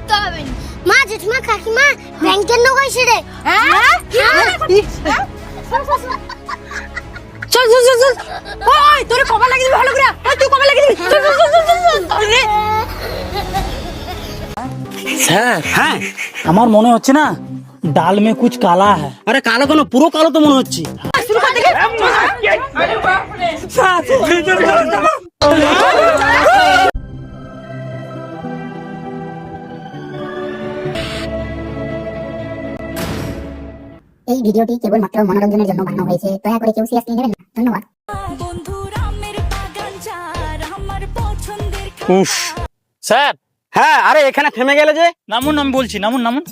দিতে হবে না। মা জেঠিমা কাকিমা ব্যাংকের লোক আইছে রে। চল চল চল চল। ওই তোরে কবা লাগি দিবি ভালো করে। ওই তুই কবা লাগি দিবি। চল চল চল চল চল। আরে স্যার হ্যাঁ আমার মনে হচ্ছে না ডাল মে কুছ কালা है। আরে কালো কেন, পুরো কালো তো মনে হচ্ছে। শুরু কর দেখে। এই ভিডিওটি কেবলমাত্র মনোরঞ্জনের জন্য বানানো হয়েছে, দয়া করে কেউ সিরিয়াসলি নেবেন না। ধন্যবাদ। উফ স্যার, হ্যাঁ আরে এখানে থেমে গেলে যে। নামুন, আমি বলছি নামুন নামুন।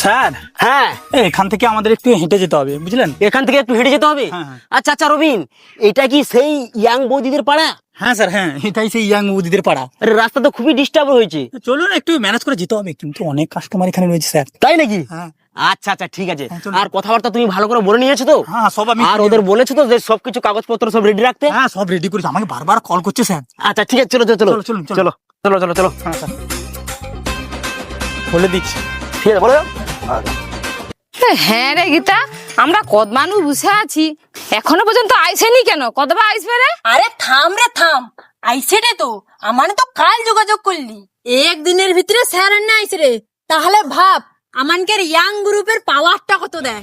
স্যার হ্যাঁ এখান থেকে আমাদের একটু হেঁটে যেতে হবে, বুঝলেন? এখান থেকে একটু হেঁটে যেতে হবে। হ্যাঁ, হ্যাঁ। আচ্ছা আচ্ছা রবিন, এটা কি সেই ইয়াং বৌদিদের পাড়া? হ্যাঁ স্যার, হ্যাঁ এটাই সেই ইয়াং বৌদিদের পাড়া। আরে রাস্তা তো খুবই ডিস্টার্ব হয়েছে। চলুন একটু ম্যানেজ করে যেতে হবে, কিন্তু অনেক কাস্টমার এখানে রয়েছে স্যার। তাই নাকি? হ্যাঁ আচ্ছা আচ্ছা ঠিক আছে। হ্যাঁ, চলুন। আর কথাবার্তা তুমি ভালো করে বলে নিয়েছো তো? হ্যাঁ সব আমি, আর ওদের বলেছো তো যে সবকিছু কাগজপত্র সব রেডি রাখতে? হ্যাঁ সব রেডি করেছি, আমাকে বারবার কল করছে স্যার। আচ্ছা ঠিক আছে, চলো চলো চলো চলো, চলুন, চলুন। চলো চলো চলো চলো। হ্যাঁ স্যার বলে দিচ্ছি। ঠিক আছে বলে দাও। হ্যাঁ রে গীতা, আমরা কত মানুষ বসে আছি, এখনো পর্যন্ত আইসেনি কেন? কতবা আইসবে রে? আরে থাম রে থাম, আইসে রে তো, আমার তো কাল যোগাযোগ করলি, একদিনের ভিতরে স্যার না আইসে রে। তাহলে ভাব আমানকে ইয়াং গ্রুপের পাওয়ারটা কত দেয়।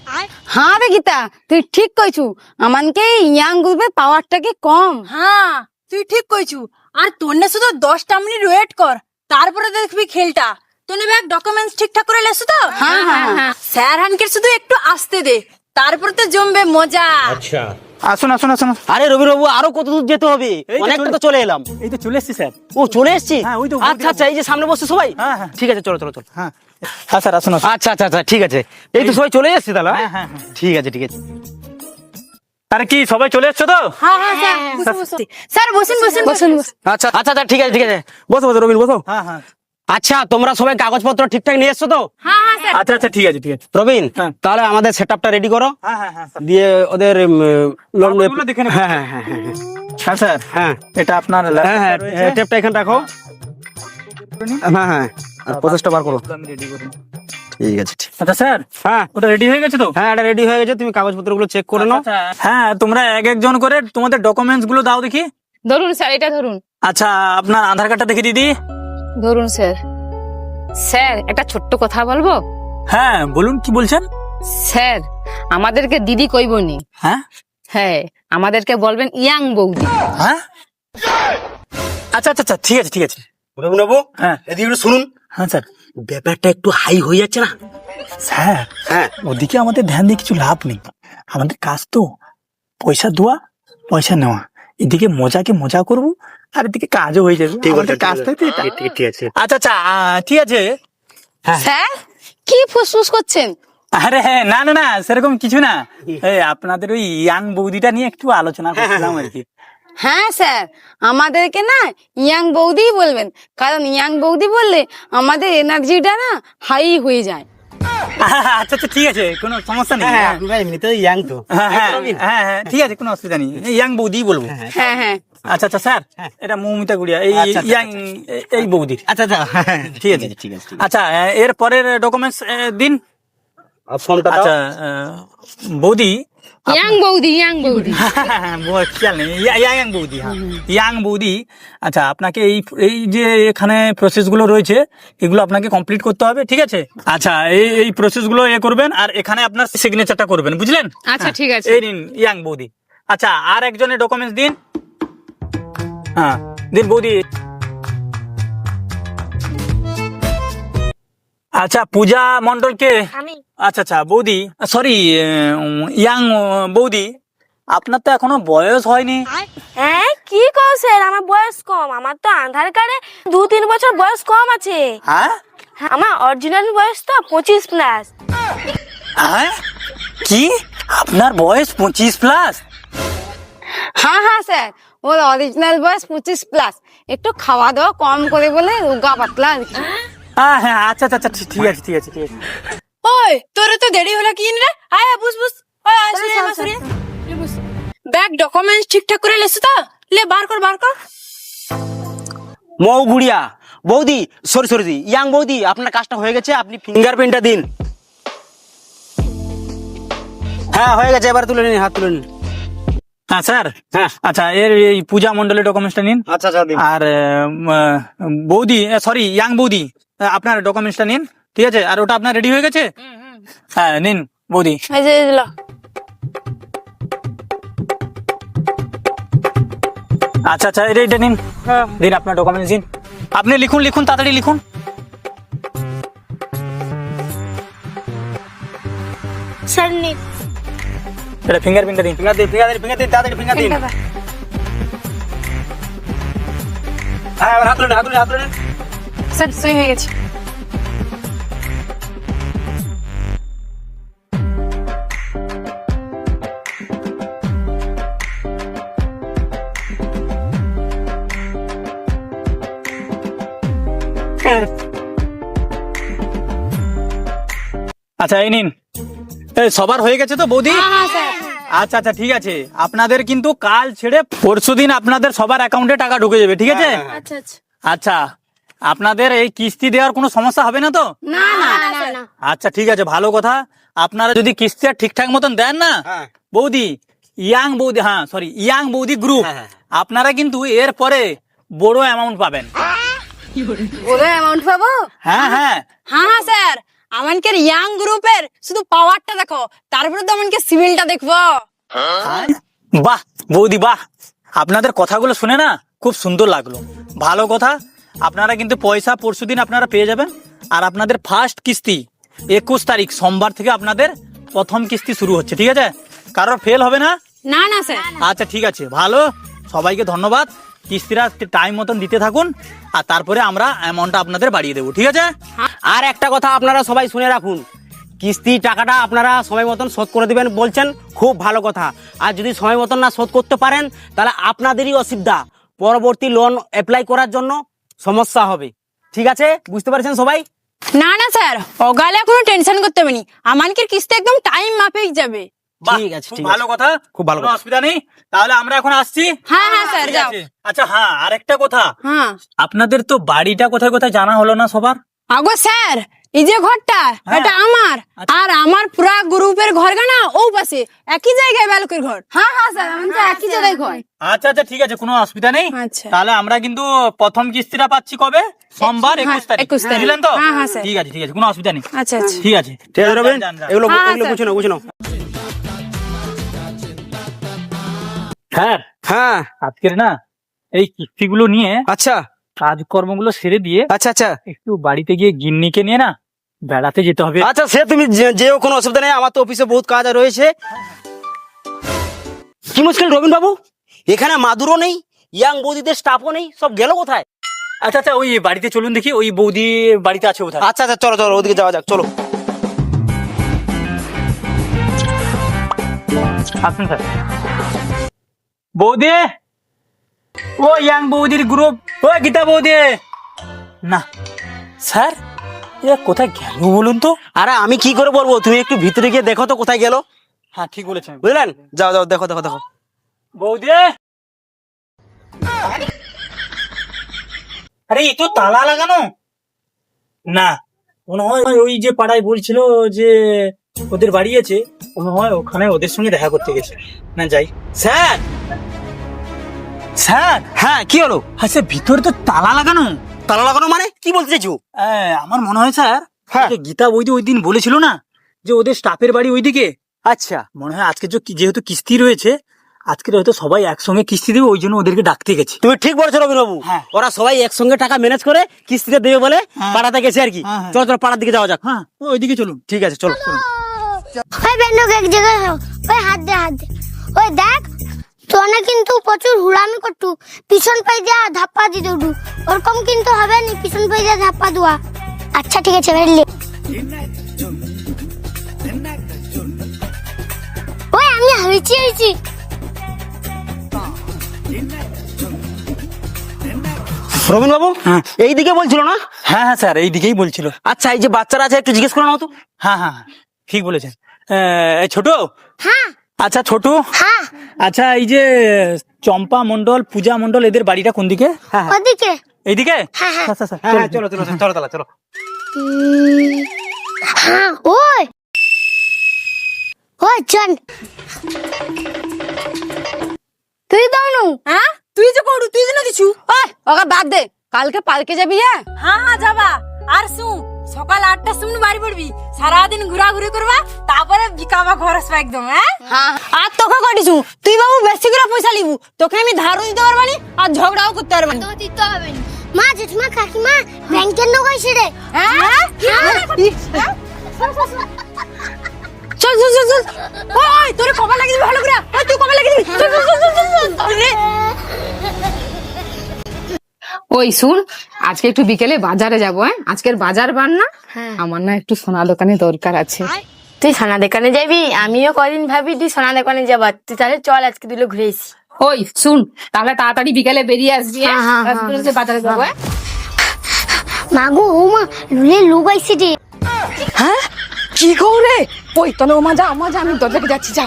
হ্যাঁ রে গীতা, তুই ঠিক কইছু, আমানকে ইয়াং গ্রুপের পাওয়ারটা কি কম? হ্যাঁ তুই ঠিক কইছু। আর তোনে শুধু 10টা মিনিট ওয়েট কর, তারপরে দেখবি খেলটা। তোনে ব্যাগ ডকুমেন্টস ঠিকঠাক করে লেছো তো? হ্যাঁ, হ্যাঁ, হ্যাঁ। স্যার হানকে শুধু একটু আসতে দে, তারপরে তো জমবে মজা। আসুন আসুন আসুন। আরে রবি বাবু, আরো কত দূর যেতে হবে? এই তো অনেকটা চলে- তো চলে এলাম। এই তো চলে এসছি স্যার। ও চলে এসছি? হ্যাঁ, ওই তো আচ্ছা আচ্ছা, এই যে সামনে বসছে সবাই। হ্যাঁ, হ্যাঁ। ঠিক আছে, চলো চলো চলো। হ্যাঁ হ্যাঁ স্যার আসুন আসুন। আচ্ছা আচ্ছা আচ্ছা ঠিক আছে, এই তো সবাই চলে এসছি তাহলে। হ্যাঁ, হ্যাঁ, হ্যাঁ। ঠিক আছে ঠিক আছে। আরে কি সবাই চলে এসছো তো? হ্যাঁ হ্যাঁ স্যার বসুন বসুন। স্যার বসুন বসুন বসুন বসুন। আচ্ছা আচ্ছা আচ্ছা ঠিক আছে ঠিক আছে, বসো বসো রবিন বসো। হ্যাঁ হ্যাঁ আচ্ছা তোমরা সবাই কাগজপত্র ঠিকঠাক নিয়ে এসছো তো? হ্যাঁ হ্যাঁ স্যার। আচ্ছা আচ্ছা ঠিক আছে ঠিক আছে। রবিন হ্যাঁ। তাহলে আমাদের সেটআপটা রেডি করো, হ্যাঁ হ্যাঁ হ্যাঁ স্যার। দিয়ে ওদের লোন। কাগজগুলো দেখে নেবো। হ্যাঁ হ্যাঁ হ্যাঁ হ্যাঁ হ্যাঁ স্যার, হ্যাঁ এটা আপনার হ্যাঁ হ্যাঁ টেপটা এখানে রাখো। হ্যাঁ হ্যাঁ, আর প্রসেসটা বার করো। আমি রেডি করি। ঠিক আছে ঠিক। আচ্ছা স্যার, হ্যাঁ ওটা রেডি হয়ে গেছে তো? হ্যাঁ এটা রেডি হয়ে গেছে, তুমি কাগজপত্রগুলো চেক করে নাও। আচ্ছা, হ্যাঁ তোমরা এক একজন করে তোমাদের ডকুমেন্টস গুলো দাও দেখি। ধরুন স্যার, এটা ধরুন। আচ্ছা আপনার আধার কার্ডটা দেখে দিদি। ধরুন স্যার। স্যার একটা ছোট্ট কথা বলবো? হ্যাঁ বলুন, কি বলছেন? স্যার আমাদেরকে দিদি কইবনি, হ্যাঁ হ্যাঁ আমাদেরকে বলবেন ইয়াং বৌদি। হ্যাঁ আচ্ছা আচ্ছা আচ্ছা ঠিক আছে ঠিক আছে। রবিন বাবু হ্যাঁ এদিকে একটু শুনুন, হ্যাঁ স্যার। ব্যাপারটা একটু হাই হয়ে যাচ্ছে না? স্যার হ্যাঁ ওদিকে আমাদের ধ্যান দিয়ে কিছু লাভ নেই, আমাদের কাজ তো পয়সা দেওয়া পয়সা নেওয়া। এদিকে মজাকে মজা করবো, আর এদিকে কাজও হয়ে যাবে। ঠিক আছে আমাদের কাজটাই তো এটা। ঠিক আছে। আচ্ছা আচ্ছা ঠিক আছে। স্যার কি ফুসফুস করছেন? আরে হ্যাঁ, না না না সেরকম কিছু না, এই আপনাদের ওই ইয়াং বৌদিটা নিয়ে একটু আলোচনা করছিলাম আর কি। হ্যাঁ স্যার, আমাদেরকে না ইয়াং বৌদি বলবেন, কারণ ইয়াং বৌদি বললে আমাদের এনার্জিটা না হাই হয়ে যায়। আচ্ছা আচ্ছা ঠিক আছে, কোনো সমস্যা নেই। হ্যাঁ আমরা এমনিতেও ইয়াং তো। হ্যাঁ হ্যাঁ হ্যাঁ হ্যাঁ ঠিক আছে, কোনো অসুবিধা নেই, ইয়াং বৌদি বলবো। হ্যাঁ হ্যাঁ। আচ্ছা আচ্ছা স্যার, এটা মৌমিতা গুড়িয়া, এই আচ্ছা, আচ্ছা, ইয়াং এই বৌদির। আচ্ছা আচ্ছা ঠিক আছে ঠিক আছে। আচ্ছা এর পরের ডকুমেন্টস দিন। ফর্মটা দাও। আচ্ছা বৌদি, ইয়াং বৌদি, ইয়াং বৌদি। খেয়াল নেই, ইয়াং বৌদি, হ্যাঁ ইয়াং বৌদি। আচ্ছা আপনাকে এই এই যে এখানে প্রসেস গুলো রয়েছে, এগুলো আপনাকে কমপ্লিট করতে হবে, ঠিক আছে? আচ্ছা এই এই প্রসেস গুলো করবেন, আর এখানে আপনার সিগনেচারটা করবেন, বুঝলেন? আচ্ছা ঠিক আছে। এই নিন ইয়াং বৌদি। আচ্ছা আর একজনের ডকুমেন্টস দিন। হ্যাঁ দিন বৌদি। আচ্ছা পূজা মন্ডলকে। আমি আচ্ছা আচ্ছা বৌদি, সরি ইয়াং বৌদি, আপনার তো এখনো বয়স হয়নি। হ্যাঁ কি কও স্যার, আমার বয়স কম, আমার তো আধার কার্ডে 2-3 বছর বয়স কম আছে। হ্যাঁ আমার অরিজিনাল বয়স তো 25+। হ্যাঁ কি আপনার বয়স 25+? হ্যাঁ হ্যাঁ স্যার, ওর অরিজিনাল বয়স 25+, একটু খাওয়া দাওয়া কম করে বলে রোগা পাতলা আর কি। হ্যাঁ হ্যাঁ আচ্ছা আচ্ছা আচ্ছা ঠিক আছে ঠিক আছে ঠিক আছে। ওই তোর তো দেরি হলো কি রে? আয় বুঝ বুঝ। ওই আসলে আমার সরি। ব্যাগ ডকুমেন্টস ঠিকঠাক করে লেছো তো? লে বার কর বার কর। মৌ গুড়িয়া বৌদি, সরি ইয়াং বৌদি, আপনার কাজটা হয়ে গেছে, আপনি ফিঙ্গারপ্রিন্টটা দিন। হ্যাঁ হয়ে গেছে, এবার তুলে নিন, হাত তুলে নিন। হ্যাঁ স্যার। হ্যাঁ আচ্ছা এই পূজা মন্ডলের ডকুমেন্টসটা নিন। আচ্ছা আচ্ছা দিন। আর বৌদি সরি ইয়াং বৌদি, আপনার ডকুমেন্টসটা নিন, ঠিক আছে? আর ওটা আপনার রেডি হয়ে গেছে? হ্যাঁ নিন বৌদি। এই যে দিল। আচ্ছা আচ্ছা এটা নিন, দিন আপনার ডকুমেন্টস দিন। আপনি লিখুন তাড়াতাড়ি লিখুন। স্যার নিন। এটা ফিঙ্গারপ্রিন্টটা দিন। ফিঙ্গার দিন, তাড়াতাড়ি ফিঙ্গার দিন। হ্যাঁ এবার হাত তুলে নিন। স্যার সই হয়ে গেছে। আচ্ছা এই নিন। এই সবার হয়ে গেছে তো বৌদি? আচ্ছা আচ্ছা ঠিক আছে, আপনাদের কিন্তু কাল ছেড়ে পরশুদিন আপনাদের সবার অ্যাকাউন্টে টাকা ঢুকে যাবে, ঠিক আছে? আচ্ছা আচ্ছা। আচ্ছা আপনাদের এই কিস্তি দেওয়ার কোনো সমস্যা হবে না তো? না না না না। আচ্ছা ঠিক আছে, ভালো কথা। আপনারা যদি কিস্তি ঠিকঠাক মতন দেন না হ্যাঁ। বৌদি, ইয়াং বৌদি গ্রুপ, হ্যাঁ, হ্যাঁ। আপনারা কিন্তু এর পরে বড় অ্যামাউন্ট পাবেন। বড় অ্যামাউন্ট পাবো? হ্যাঁ হ্যাঁ হ্যাঁ স্যার, আমানকের ইয়াং গ্রুপের শুধু পাওয়ারটা দেখো, তারপরে তো আমানকে সিভিলটা দেখবো। বাহ বৌদি বাহ, আপনাদের কথাগুলো শুনে না খুব সুন্দর লাগলো, ভালো কথা। আপনারা কিন্তু পয়সা পরশুদিন আপনারা পেয়ে যাবেন। আর আপনাদের ফার্স্ট কিস্তি 21 তারিখ সোমবার থেকে আপনাদের প্রথম কিস্তি শুরু হচ্ছে, ঠিক আছে? কারোর ফেল হবে না? না না স্যার। আচ্ছা ঠিক আছে, ভালো, সবাইকে ধন্যবাদ। কিস্তিরা টাইম মতন দিতে থাকুন, আর তারপরে আমরা অ্যামাউন্টটা আপনাদের বাড়িয়ে দেবো, ঠিক আছে? আর একটা কথা আপনারা সবাই শুনে রাখুন, কিস্তি টাকাটা আপনারা সময় মতন শোধ করে দিবেন বলছেন, খুব ভালো কথা। আর যদি সময় মতন না শোধ করতে পারেন তাহলে আপনাদেরই অসুবিধা, পরবর্তী লোন অ্যাপ্লাই করার জন্য সমস্যা হবে, ঠিক আছে? বুঝতে পারছেন সবাই? না না স্যার, অগালে কোনো টেনশন করতে হবে না, আমানকের কিস্তি একদম টাইম মাফিক যাবে। বাহ, ঠিক আছে, খুব ঠিক ভালো আছে। কথা, খুব ভালো কোনো কথা। অসুবিধা নেই। তাহলে আমরা এখন আসছি। হ্যাঁ হ্যাঁ স্যার ঠিক যাও। আছে। আচ্ছা হ্যাঁ, আরেকটা কথা, হ্যাঁ আপনাদের তো বাড়িটা কোথায় কোথায় জানা হলো না সবার? আগো স্যার, এই যে ঘরটা এটা আমার, আর আমার পুরা গ্রুপের ঘর গানা ও পাশে একই জায়গায় বালকের ঘর। হ্যাঁ হ্যাঁ স্যার, আমি তো একই জায়গায় কয়। আচ্ছা আচ্ছা ঠিক আছে, কোনো অসুবিধা নেই। আচ্ছা। তাহলে আমরা কিন্তু প্রথম কিস্তিটা পাচ্ছি কবে? সোমবার 21 তারিখ, 21 তারিখ। বুঝলেন তো? হ্যাঁ, হ্যাঁ, স্যার। ঠিক আছে কোনো অসুবিধা নেই। আচ্ছা আচ্ছা। ঠিক আছে ঠিক আছে রবিন, যান, যান। এগুলো হ্যাঁ, এগুলো স্যার। বুঝে নাও। স্যার হ্যাঁ আজকের না এই কিস্তিগুলো নিয়ে আচ্ছা কাজকর্মগুলো সেরে দিয়ে আচ্ছা আচ্ছা একটু বাড়িতে গিয়ে গিন্নিকে নিয়ে না বেড়াতে যেতে হবে। আচ্ছা, সে তুমি যেও, কোনো অসুবিধা নেই, আমার তো অফিসে বহুত কাজ রয়েছে। কি মুশকিল রবিন বাবু, এখানে মাদুরও নেই, ইয়াং বৌদিদের স্টাফও নেই, সব গেল কোথায়? আচ্ছা আচ্ছা ওই বাড়িতে চলুন দেখি, ওই বৌদি বাড়িতে আছে কোথায়। আচ্ছা আচ্ছা চলো ওদিকে যাওয়া যাক, চলো। আসুন স্যার। বৌদি, ও ইয়াং বৌদির গ্রুপ, ও গীতা বৌদি। না স্যার, এরা কোথায় গেল বলুন তো? আরে আমি কি করে বলবো, তুমি একটু ভিতরে গিয়ে দেখো তো কোথায় গেল। হ্যাঁ ঠিক বলেছেন। বুঝলেন? যাও দেখো। বৌদি, আরে এই তো তালা লাগানো না, মনে হয় ওই যে পাড়ায় বলছিল যে ওদের বাড়ি আছে, মনে হয় ওখানে ওদের সঙ্গে দেখা করতে গেছে। না যাই। স্যার স্যার, হ্যাঁ কি হলো? আচ্ছা ভিতরে তো তালা লাগানো। তালা লাগানো মানে কি বলতে চাইছো? আমার মনে হয় স্যার, হ্যাঁ। যে গীতা বৌদি ওই দিন বলেছিল না যে ওদের স্টাফের বাড়ি ওইদিকে, আচ্ছা মনে হয় আজকে যেহেতু কিস্তি রয়েছে, আজকে হয়তো সবাই একসঙ্গে কিস্তি দেবে, ওই জন্য ওদেরকে ডাকতে গেছে। তুমি ঠিক বলেছো রবিন বাবু, হ্যাঁ। ওরা সবাই একসঙ্গে টাকা ম্যানেজ করে কিস্তিতে দেবে বলে হ্যাঁ। পাড়াতে গেছে আর কি। হ্যাঁ। চলো পাড়ার দিকে যাওয়া যাক। হ্যাঁ ওইদিকে চলুন। ঠিক আছে চলো। ওই বেন্ডক এক জায়গায় ওই হাত দে ওই দেখ তোনে কিন্তু প্রচুর হুড়ামি করতু পিছন পাই দিয়া ধাপ্পা দিতে উঠু ওরকম কিন্তু হবে না পিছন পাই দিয়া ধাপ্পা দেওয়া আচ্ছা ঠিক আছে বেরলে ওই আমি হইছি রবিন বাবু হ্যাঁ। এই দিকে বলছিল না? হ্যাঁ হ্যাঁ স্যার, এইদিকেই বলছিল। আচ্ছা এই যে বাচ্চারা আছে একটু জিজ্ঞেস করে নাও তো। হ্যাঁ হ্যাঁ ঠিক বলেছেন। এই ছোট, হ্যাঁ আচ্ছা ছোটু, হ্যাঁ আচ্ছা এই যে চম্পা মন্ডল, পূজা মন্ডল, এদের বাড়িটা কোন দিকে? ওদিকে এইদিকে? হ্যাঁ, হ্যাঁ। আচ্ছা, আচ্ছা, হ্যাঁ হ্যাঁ, চলো। চলো চলো চলো চলো চলো। হ্যাঁ ওই ওই চল তুই দাও হ্যাঁ তুই যে করু তুই যে না কিছু ওকে বাদ দে, কালকে পার্কে যাবি? হ্যাঁ যাবা। আর শুন, সকাল 8টার সময় বাড়ি পড়বি, সারাদিন ঘোরাঘুরি করবা, তারপরে বিকাবা ঘর আসবা একদম। হ্যাঁ আর তোকে কটিছু, তুই বাবু বেশি করে পয়সা লিবু, তোকে আমি ধারও দিতে পারবানি আর ঝগড়াও করতে পারবানি। তো দিতে হবে না। মা জেঠিমা কাকিমা ব্যাংকের লোক আইছে রে। হ্যাঁ? চল চল চল চল। ওই তোরে কবে লাগিয়ে দিবি ভালো করে, ওই তুই কবে লাগিয়ে দিবি, চল চল চল চল চল। ওই শুন, আজকে একটু বিকেলে বাজারে যাবো। আজকের বাজার বার না, আমার না একটু সোনা দোকানে দরকার আছে। তুই সোনা দোকানে যাবি? আমিও কদিন ভাবি তুই সোনা দোকানে যাবা, তুই তাহলে চল আজকে দুলো ঘুরে এসি। ওই শুন, তাহলে তাড়াতাড়ি বিকেলে বেরিয়ে আসবি। হ্যাঁ, বাজারে যাবো। মাগো ও মা লুলে লোক আইছে রে। হ্যাঁ কি করে? ওই তনে মজা মজা, আমি দরজাকে যাচ্ছি, যা।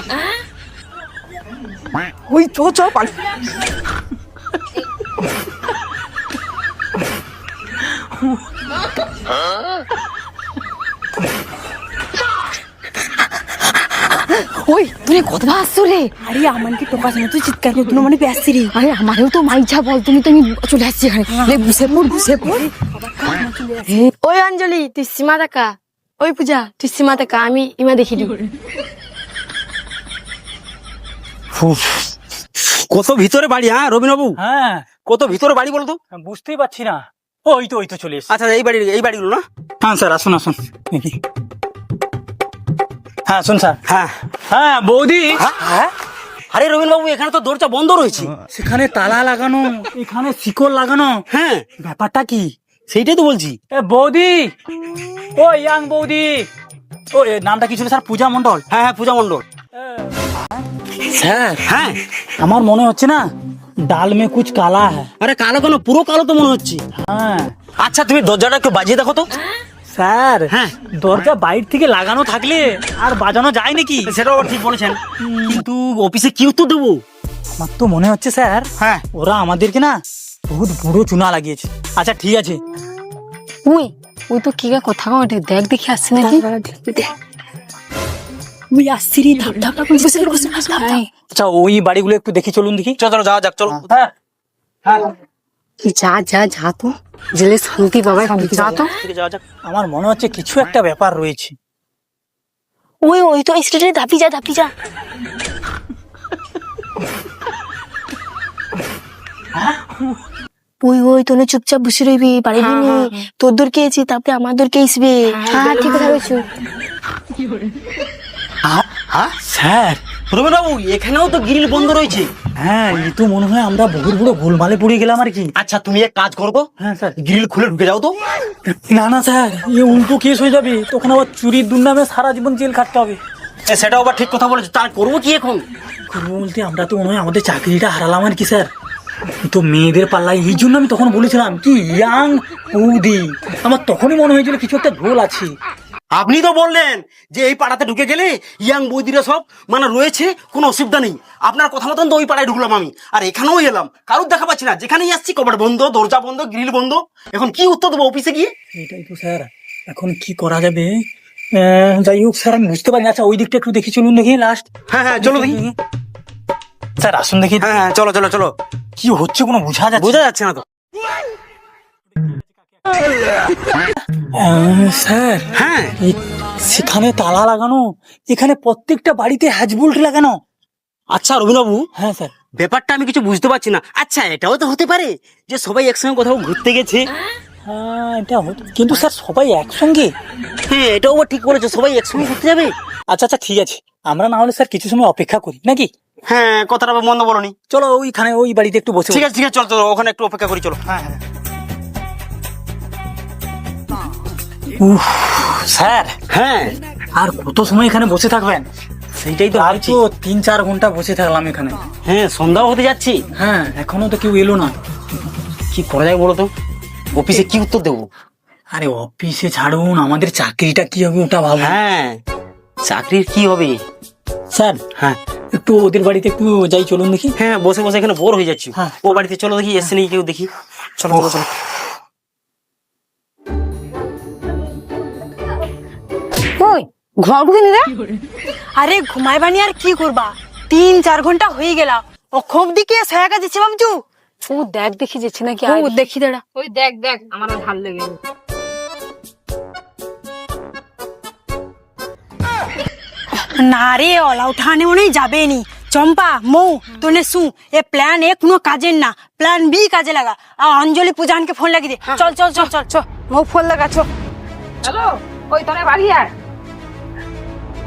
ওই চো চো পাল। ওই তুমি কোথায় আসছো রে? আরে আমানকে টোকা শুনে তুই চিৎকার করে তুই মানে ব্যস্ত রে। আরে আমারও তো মাইঝা বল, তুমি তো আমি চলে আসছি এখানে। লে, বসে পড় বসে পড়। ওই অঞ্জলি তুই সীমা দেখা, ওই পূজা তুই সীমা দেখা, আমি ইমা দেখি দিব। কত ভিতরে বাড়ি? হ্যাঁ রবিনবাবু, হ্যাঁ, কত ভিতরে বাড়ি বলতো? বুঝতেই পারছি না। ওই তো চলে এসছি। আচ্ছা এই বাড়িগুলো না? হ্যাঁ স্যার, আসুন আসুন দেখি। হ্যাঁ শুন স্যার। হ্যাঁ হ্যাঁ বৌদি, হ্যাঁ। আরে রবিনবাবু, এখানে তো দরজা বন্ধ রয়েছে। সেখানে তালা লাগানো, এখানে শিকল লাগানো, হ্যাঁ ব্যাপারটা কি? সেইটাই তো বলছি। এ বৌদি, ও ইয়াং বৌদি, ও এর নামটা কি ছিল স্যার? পূজা মন্ডল। হ্যাঁ হ্যাঁ, পূজা মণ্ডল। স্যার হ্যাঁ, আমার মনে হচ্ছে না ডাল মে কুছ কালা হ্যায়। আরে কালো কেন, পুরো কালো তো মনে হচ্ছে। হ্যাঁ আচ্ছা তুমি দরজাটা একটু বাজিয়ে দেখো তো। স্যার, হ্যাঁ। দরজা বাইরে থেকে লাগানো থাকলে আর বাজানো যায় নাকি? সেটাও ঠিক বলেছেন, কিন্তু অফিসে কি উত্তর দেবো? আমার তো মনে হচ্ছে স্যার, হ্যাঁ ওরা আমাদেরকে না বহুত বুড়ো চুনা লাগিয়েছে। আচ্ছা ঠিক আছে। ওই তো কি কথা কও, দেখ দেখি আসছে নাকি। ওই আসছি রে, ধাপ ধাপ ধাপ বসে বসে বসে। আচ্ছা ওই বাড়িগুলো একটু দেখি, চলুন দেখি। চলো যাওয়া যাক, চলো। হ্যাঁ যা যা যা তো, জেলে শান্তি বাবা, যা তো। ঠিক আছে, যাওয়া যাক। আমার মনে হচ্ছে কিছু একটা ব্যাপার রয়েছে। ওই তো স্টেটে ধাপি যা ধাপি যা। ওই তোনে চুপচাপ বসে রইবি, বাড়ি দিনি তোর দূর কে আছি, তারপরে আমার দূর কে আসবে। হ্যাঁ ঠিক কথা বলছো। হ্যাঁ স্যার, রবিনবাবু, এখানেও তো গ্রিল বন্ধ রয়েছে। হ্যাঁ এই তো মনে হয় আমরা বহুত বড় গোলমালে পড়ে গেলাম আর কি। আচ্ছা তুমি এক কাজ করো তো, হ্যাঁ স্যার। গ্রিল খুলে ঢুকে যাও তো। না স্যার, এ উল্টো কেস হয়ে যাবে, তখন আবার চুরির দুর্নামে সারা জীবন জেল খাটতে হবে। সেটাও আবার ঠিক কথা বলেছো, তার করবো কি এখন? করবো বলতে আমরা তো মনে হয় আমাদের চাকরিটা হারালাম আর কি স্যার। তো মেয়েদের পাল্লায়, এই জন্য আমি তখন বলেছিলাম কি ইয়াং বৌদি, আমার তখনই মনে হয়েছিল কিছু একটা ঝোল আছে। আপনি তো বললেন যে এই পাড়াতে ঢুকে গেলে ইয়াং বৌদিরা সব মানে রয়েছে, কোনো অসুবিধা নেই। আপনার কথা মতন তো ওই পাড়ায় ঢুকলাম আমি, আর এখানেও এলাম, কারোর দেখা পাচ্ছি না। যেখানেই আসছি কবাট বন্ধ, দরজা বন্ধ, গ্রিল বন্ধ। এখন কি উত্তর দেবো অফিসে গিয়ে? এটাই তো স্যার, এখন কি করা যাবে? যাই হোক স্যার, আমি বুঝতে পারি না। আচ্ছা ওই দিকটা একটু দেখি, চলুন দেখি লাস্ট। হ্যাঁ হ্যাঁ, চলো দেখি। স্যার আসুন দেখি। হ্যাঁ হ্যাঁ, চলো চলো চলো। কি হচ্ছে কোনো বোঝা যাচ্ছে? বোঝা যাচ্ছে না তো। স্যার হ্যাঁ সেখানে তালা লাগানো, এখানে প্রত্যেকটা বাড়িতে হ্যাজবোল্ট লাগানো। আচ্ছা রবিবাবু, হ্যাঁ স্যার। ব্যাপারটা আমি কিছু বুঝতে পারছি না। আচ্ছা এটাও তো হতে পারে যে সবাই একসঙ্গে কোথাও ঘুরতে গেছে। হ্যাঁ এটা কিন্তু স্যার সবাই একসঙ্গে। হ্যাঁ এটাও আবার ঠিক বলেছো, সবাই একসঙ্গে ঘুরতে যাবে। আচ্ছা ঠিক আছে, আমরা না হলে স্যার কিছু সময় অপেক্ষা করি নাকি? হ্যাঁ, কথাটা আবার মন্দ বলনি। চলো ওইখানে ওই বাড়িতে একটু বসে। ঠিক আছে ঠিক আছে, চলো চলো, ওখানে একটু অপেক্ষা করি, চলো। হ্যাঁ হ্যাঁ। উফ, স্যার হ্যাঁ আর কত সময় এখানে বসে থাকবেন? সেইটাই তো আর ভাবছি। তো 3-4 ঘন্টা বসে থাকলাম এখানে। হ্যাঁ, সন্ধ্যাও হতে যাচ্ছি। হ্যাঁ এখনো তো কেউ এলো না। কি করা যায় বলো তো? অফিসে কি উত্তর দেবো? আরে অফিসে ছাড়ুন, আমাদের চাকরিটা কি হবে ওটা ভাবুন। হ্যাঁ, চাকরির কি হবে? স্যার হ্যাঁ একটু ওদের বাড়িতে একটু যাই, চলুন দেখি। হ্যাঁ, বসে বসে এখানে বোর হয়ে যাচ্ছি। হ্যাঁ। ও বাড়িতে চলো দেখি, এসে নেই কেউ, দেখি। চলো চলো চলো। ওই ঘর ঢুকে নি রে? আরে ঘুমাইবানি আর কি করবা, 3-4 ঘন্টা হয়ে গেলা, ও খুব দিকে সয়া কাজেছে বাবজু। ও দেখ দেখি যাচ্ছে নাকি। ও দেখি দাঁড়া। ওই দেখ দেখ, আমার আর ভালো লেগে না রে, ওলা উঠানে মনে হয় যাবে নি। চম্পা মৌ তোনে শু, এ প্ল্যান এ কোনো কাজের না, প্ল্যান বি কাজে লাগা। আর অঞ্জলি পূজানকে ফোন লাগিয়ে দে। চল চল চল চল চল। মো ফোন লাগাছো। হ্যালো, ওই তোরে বাড়ি আয়।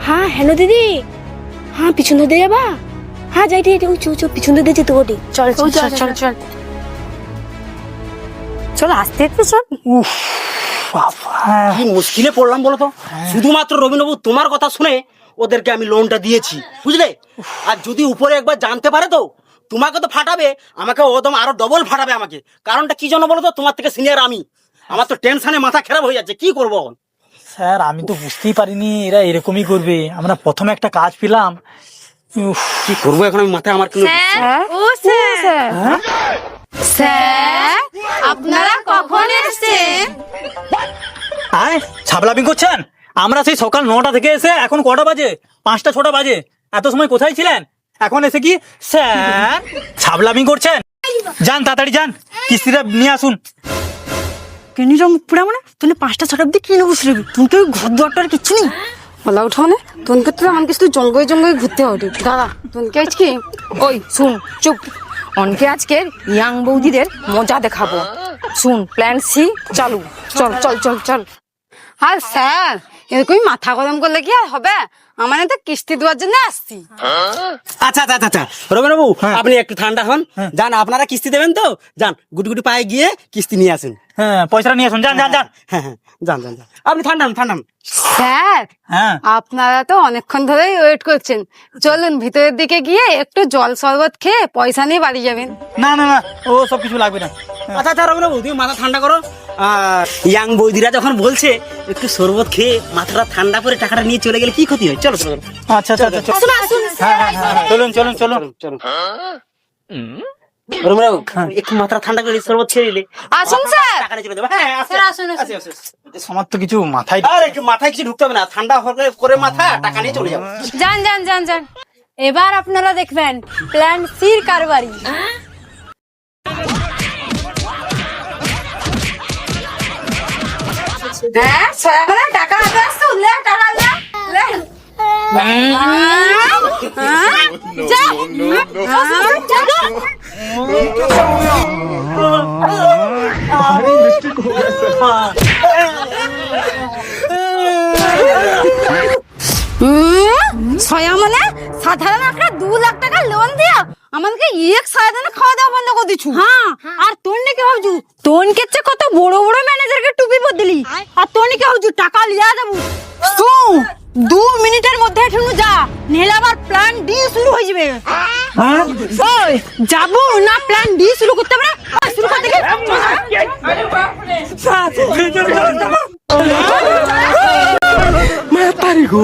হ্যাঁ হ্যালো দিদি, হ্যাঁ পিছন দিয়ে যাবা? হ্যাঁ যাই ঠিক চো পিছন দিয়ে যেতে ওটি। চল চল চল চল চল চল, আস্তে আস্তে চল। কি মুশকিলে পড়লাম বলো তো। শুধুমাত্র রবীন্দ্রবাবু তোমার কথা শুনে ওদেরকে আমি লোনটা দিয়েছি, বুঝলে? আর যদি উপরে একবার জানতে পারে তো তোমাকে তো ফাটাবে, আমাকে ওদম আরো ডবল ফাটাবে আমাকে। কারণটা কি জন্য বলো তো? তোমার থেকে সিনিয়র আমি, আমার তো টেনশনে মাথা খারাপ হয়ে যাচ্ছে, কি করবো এখন? স্যার আমি তো বুঝতেই পারিনি এরা এরকমই করবে। আমরা প্রথমে একটা কাজ পেলাম। উফ, কি করবো এখন আমি, মাথায় আমার কোনো ও স্যার, স্যার আপনারা কখন এসেছেন? আয় ছাবলামি করছেন? আমরা সেই সকাল 9টা থেকে এসে এখন কটা বাজে? 5টা 6টা বাজে। এত সময় কোথায় ছিলেন? এখন এসে কি স্যার ছাবলামি করছেন? যান তাড়াতাড়ি যান, কিস্তিটা নিয়ে আসুন। কেনিরা মুখ পুরা মানে তুই 5টা-6টা অব্দি কিনে বসলি, তুমি তো ঘর দুয়ারটার কিচ্ছু নেই। বলা উঠো মানে তোনকে তো আমাকে শুধু জঙ্গলে জঙ্গলে ঘুরতে হবে দাদা। তোনকে আজকে ওই শুন, চুপ, অনকে আজকে ইয়াং বৌদিদের মজা দেখাবো। শুন, প্ল্যান সি চালু। চল চল চল চল। আর স্যার এরকমই মাথা গরম করলে কি আর হবে? আমার তো কিস্তি দেওয়ার জন্য আসছি। আচ্ছা আচ্ছা আচ্ছা রবীন্দ্রবাবু, আপনি একটু ঠান্ডা হন। যান, আপনারা কিস্তি দেবেন তো, যান গুটি গুটি পায়ে গিয়ে কিস্তি নিয়ে আসুন। হ্যাঁ পয়সাটা নিয়ে আসুন, যান যান যান। হ্যাঁ হ্যাঁ, যান যান যান, আপনি ঠান্ডা হন ঠান্ডা হন। স্যার হ্যাঁ আপনারা তো অনেকক্ষণ ধরেই ওয়েট করছেন, চলুন ভিতরের দিকে গিয়ে একটু জল শরবত খেয়ে পয়সা নিয়ে বাড়ি যাবেন। না না না, ও সব কিছু লাগবে না। আচ্ছা আচ্ছা রবীন্দ্রবাবু, তুমি মাথা ঠান্ডা করো। আর ইয়াং বৌদিরা যখন বলছে একটু শরবত খেয়ে মাথাটা ঠান্ডা করে টাকাটা নিয়ে চলে গেলে কি ক্ষতি হয়? চলো চলো আচ্ছা আচ্ছা আচ্ছা, হ্যাঁ হ্যাঁ হ্যাঁ, চলুন চলুন চলুন। চলো। রবীন্দ্রবাবু, একটু মাথা ঠান্ডা করে শরবত ছেড়ে দিলে আসুন স্যার। টাকা নিয়ে চলে যাবে। হ্যাঁ আসুন আসুন আসুন। আমার তো কিছু মাথায় আর একটু মাথায় কিছু ঢুকতে হবে না, ঠান্ডা করে মাথা টাকা নিয়ে চলে যাবো। যান যান যান যান। এবার আপনারা দেখবেন প্ল্যান সির কারবারি। হ্যাঁ সয়াবনা টাকা হাতে আসছে, উল্লে টাকা লে লে। ছয়া মানে সাধারণ একটা 2 লাখ টাকা লোন দিয়া আমাদেরকে এক সারাদিনে খাওয়া দাওয়া বন্ধ করে দিছু। হ্যাঁ, আর তোর নাকি ভাবছু তোনকে চেয়ে কত বড় বড় ম্যানেজারকে টুপি বদলি, আর তোর নাকি ভাবছু টাকা লিয়া যাবো। 2 মিনিটের মধ্যে এঠুনু যা, নেলে আবার প্ল্যান ডি শুরু হয়ে যাবে। ওই যাবো না, প্ল্যান ডি শুরু করতে হবে না, শুরু করতে গেলে मैं तारी को